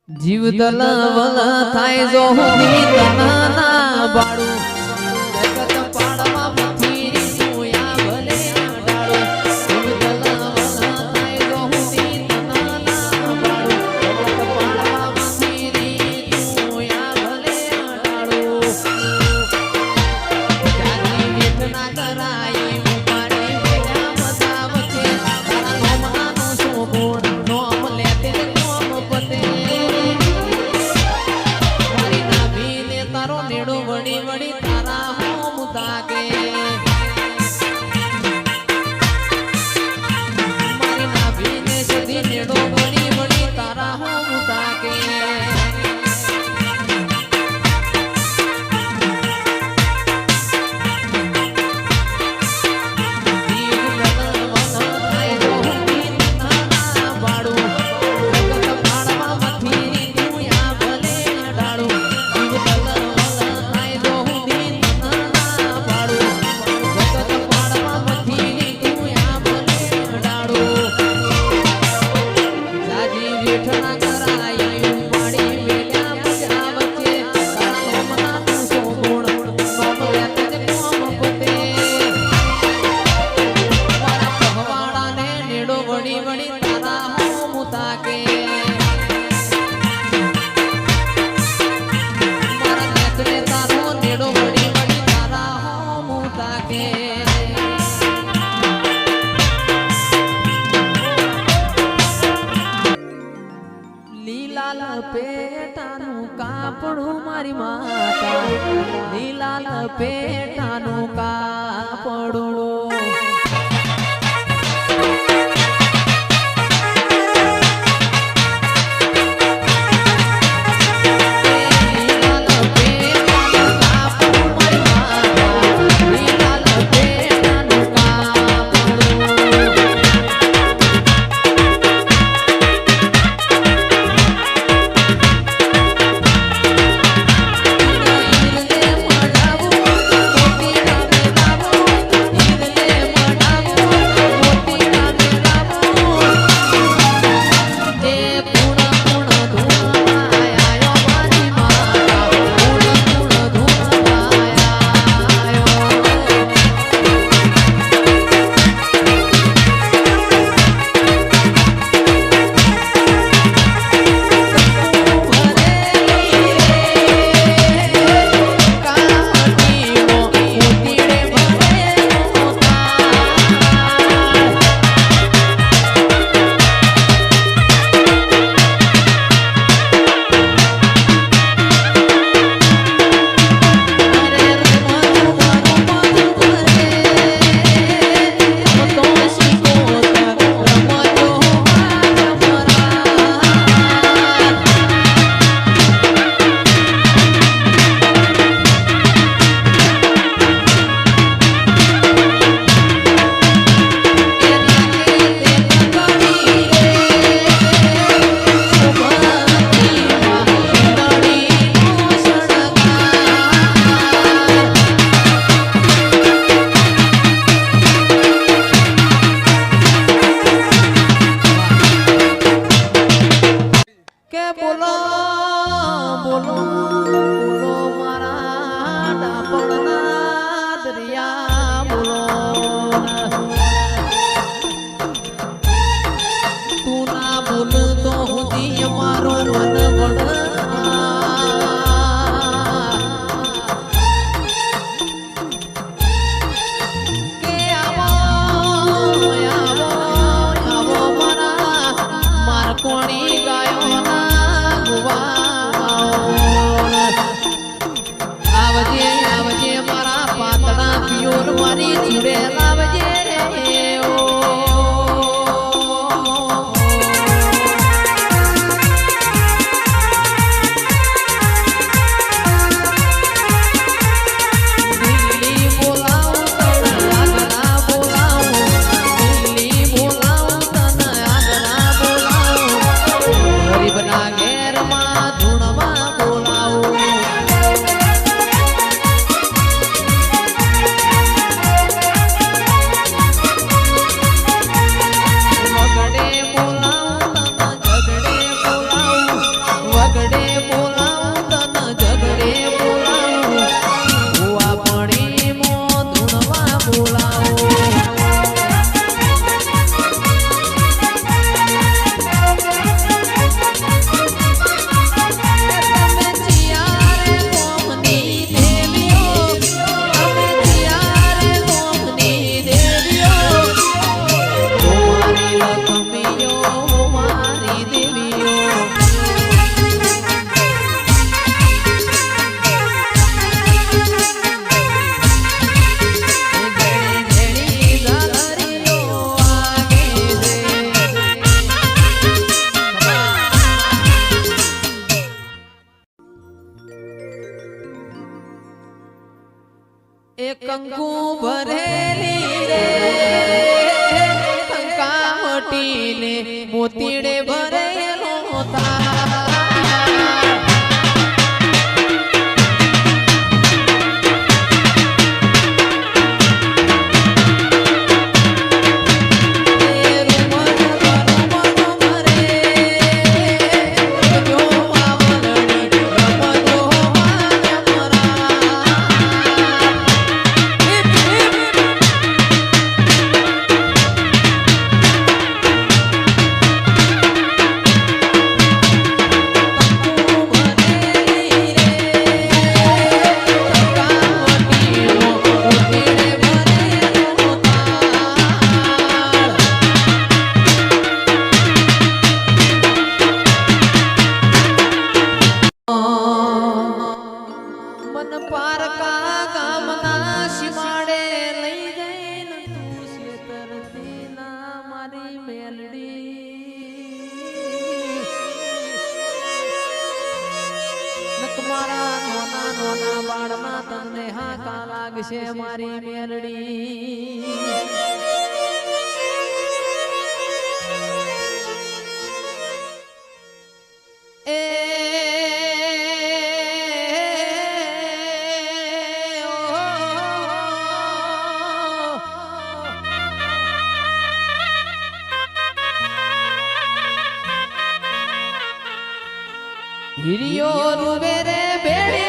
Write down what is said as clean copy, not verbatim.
જીવ દલવલ થાય જો હુની તનના બાળું જગત પાડવા મથી સોયા ભલે ડાળો જીવ દલવલ થાય જો હુની તનના બાળું જગત પાડવા મથી સોયા ભલે ડાળો જાની વેદના કરાઈ ઉપાડી વેલા મસાવચે તારા નોમનાનો સોગોણ નોમ લેતે નોમ પતે નેડો વડી વડી તારા હોમ તાકે મારી નાભીને સદી નેડો વડી વડી તારા હોમ તાકે વડી વડી તારા હોમ તાકે મારા નેત્રે તારો નેડો વડી વડી તારા હોમ તાકે લીલા લપેટાનું કાપડું મારી માતા લીલા લપેટાનું કાપડું કોણી ગાયો ના ગુવા એ કંકુ ભરેલી રે કંકા મટીને મોતીડે ભરેલો તાર તમને હાકા લાગશે મારી મેલડી એ હિરિયો રૂવે રે ભેડી